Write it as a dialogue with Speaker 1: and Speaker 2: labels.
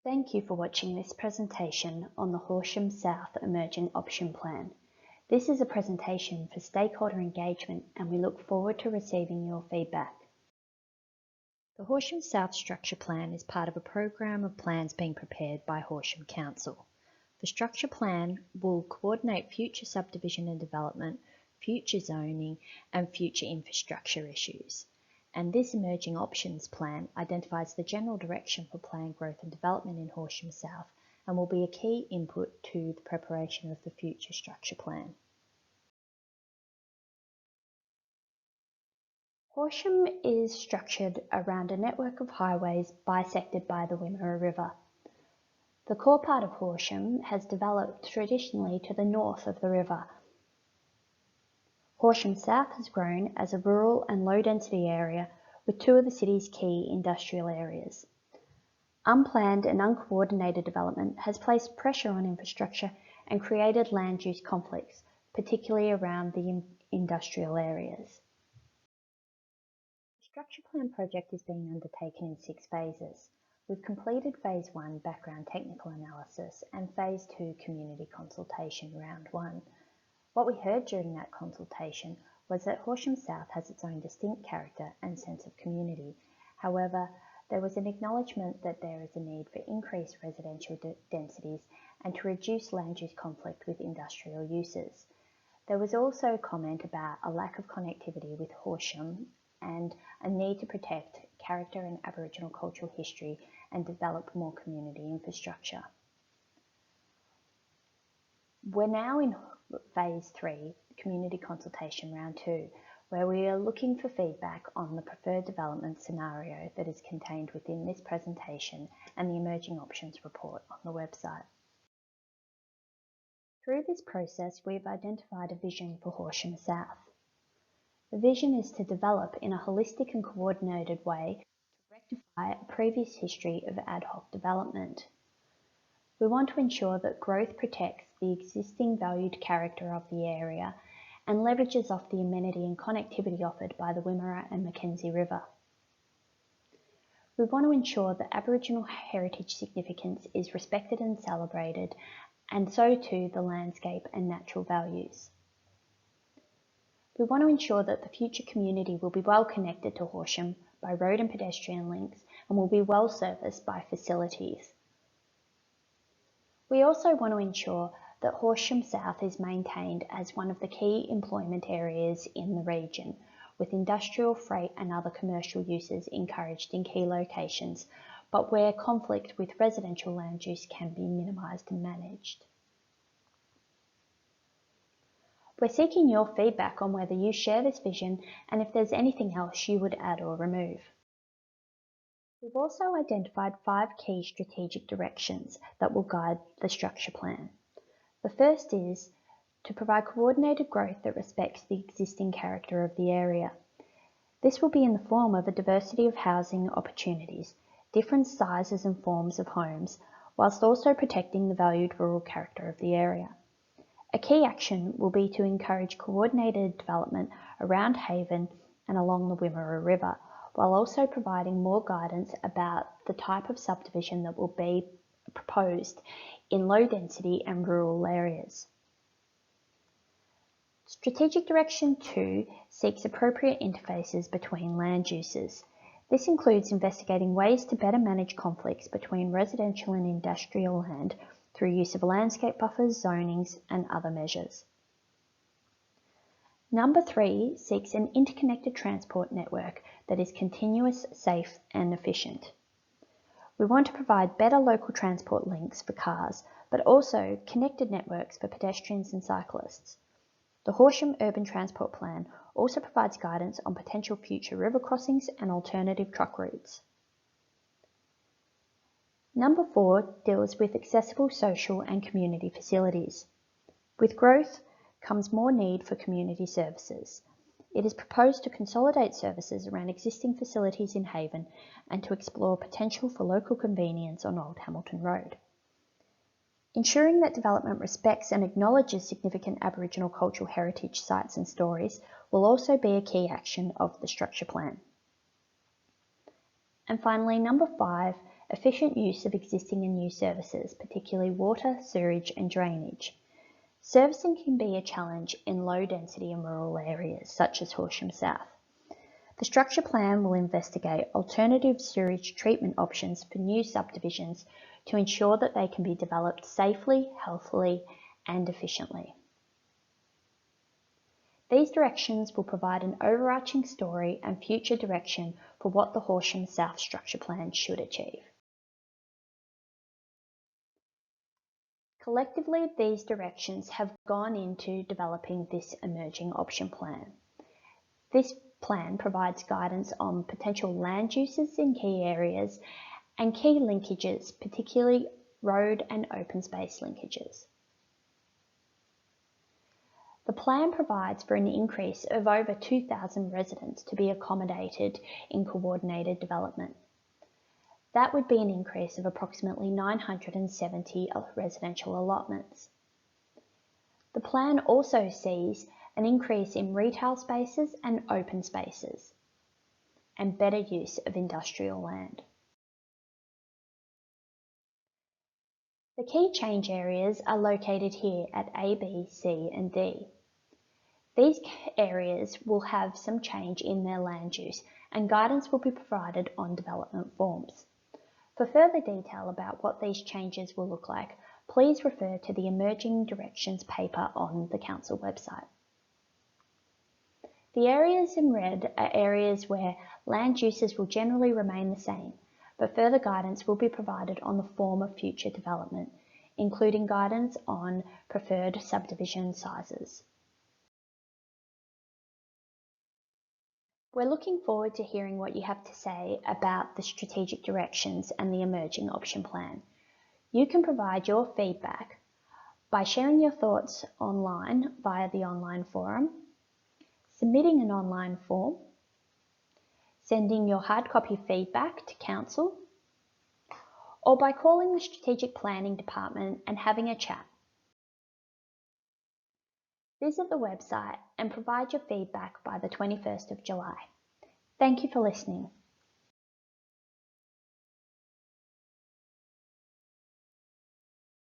Speaker 1: Thank you for watching this presentation on the Horsham South Emerging Option Plan. This is a presentation for stakeholder engagement and we look forward to receiving your feedback. The Horsham South Structure Plan is part of a program of plans being prepared by Horsham Council. The structure plan will coordinate future subdivision and development, future zoning and future infrastructure issues. And this Emerging Options Plan identifies the general direction for planned growth and development in Horsham South and will be a key input to the preparation of the future structure plan. Horsham is structured around a network of highways bisected by the Wimmera River. The core part of Horsham has developed traditionally to the north of the river. Horsham South has grown as a rural and low-density area with two of the city's key industrial areas. Unplanned and uncoordinated development has placed pressure on infrastructure and created land use conflicts, particularly around the industrial areas. The structure plan project is being undertaken in 6 phases. We've completed Phase 1 background technical analysis and Phase 2 community consultation round 1. What we heard during that consultation was that Horsham South has its own distinct character and sense of community. However, there was an acknowledgement that there is a need for increased residential densities and to reduce land use conflict with industrial uses. There was also a comment about a lack of connectivity with Horsham and a need to protect character and Aboriginal cultural history and develop more community infrastructure. We're now in Phase 3, Community Consultation Round 2, where we are looking for feedback on the preferred development scenario that is contained within this presentation and the Emerging Options report on the website. Through this process, we've identified a vision for Horsham South. The vision is to develop in a holistic and coordinated way to rectify a previous history of ad hoc development. We want to ensure that growth protects the existing valued character of the area and leverages off the amenity and connectivity offered by the Wimmera and Mackenzie River. We want to ensure that Aboriginal heritage significance is respected and celebrated, and so too the landscape and natural values. We want to ensure that the future community will be well connected to Horsham by road and pedestrian links and will be well serviced by facilities. We also want to ensure that Horsham South is maintained as one of the key employment areas in the region, with industrial, freight and other commercial uses encouraged in key locations, but where conflict with residential land use can be minimised and managed. We're seeking your feedback on whether you share this vision and if there's anything else you would add or remove. We've also identified 5 key strategic directions that will guide the structure plan. The first is to provide coordinated growth that respects the existing character of the area. This will be in the form of a diversity of housing opportunities, different sizes and forms of homes, whilst also protecting the valued rural character of the area. A key action will be to encourage coordinated development around Haven and along the Wimmera River, while also providing more guidance about the type of subdivision that will be proposed in low density and rural areas. Strategic Direction 2 seeks appropriate interfaces between land uses. This includes investigating ways to better manage conflicts between residential and industrial land through use of landscape buffers, zonings and other measures. Number 3 seeks an interconnected transport network that is continuous, safe and efficient. We want to provide better local transport links for cars, but also connected networks for pedestrians and cyclists. The Horsham Urban Transport Plan also provides guidance on potential future river crossings and alternative truck routes. Number 4 deals with accessible social and community facilities. With growth comes more need for community services. It is proposed to consolidate services around existing facilities in Haven and to explore potential for local convenience on Old Hamilton Road. Ensuring that development respects and acknowledges significant Aboriginal cultural heritage sites and stories will also be a key action of the structure plan. And finally, number 5, efficient use of existing and new services, particularly water, sewerage and drainage. Servicing can be a challenge in low density and rural areas such as Horsham South. The structure plan will investigate alternative sewage treatment options for new subdivisions to ensure that they can be developed safely, healthily and efficiently. These directions will provide an overarching story and future direction for what the Horsham South Structure Plan should achieve. Collectively, these directions have gone into developing this emerging option plan. This plan provides guidance on potential land uses in key areas and key linkages, particularly road and open space linkages. The plan provides for an increase of over 2,000 residents to be accommodated in coordinated development. That would be an increase of approximately 970 residential allotments. The plan also sees an increase in retail spaces and open spaces, and better use of industrial land. The key change areas are located here at A, B, C and D. These areas will have some change in their land use and guidance will be provided on development forms. For further detail about what these changes will look like, please refer to the Emerging Directions paper on the Council website. The areas in red are areas where land uses will generally remain the same, but further guidance will be provided on the form of future development, including guidance on preferred subdivision sizes. We're looking forward to hearing what you have to say about the strategic directions and the emerging option plan. You can provide your feedback by sharing your thoughts online via the online forum, submitting an online form, sending your hard copy feedback to Council, or by calling the Strategic Planning Department and having a chat. Visit the website and provide your feedback by the 21st of July. Thank you for listening.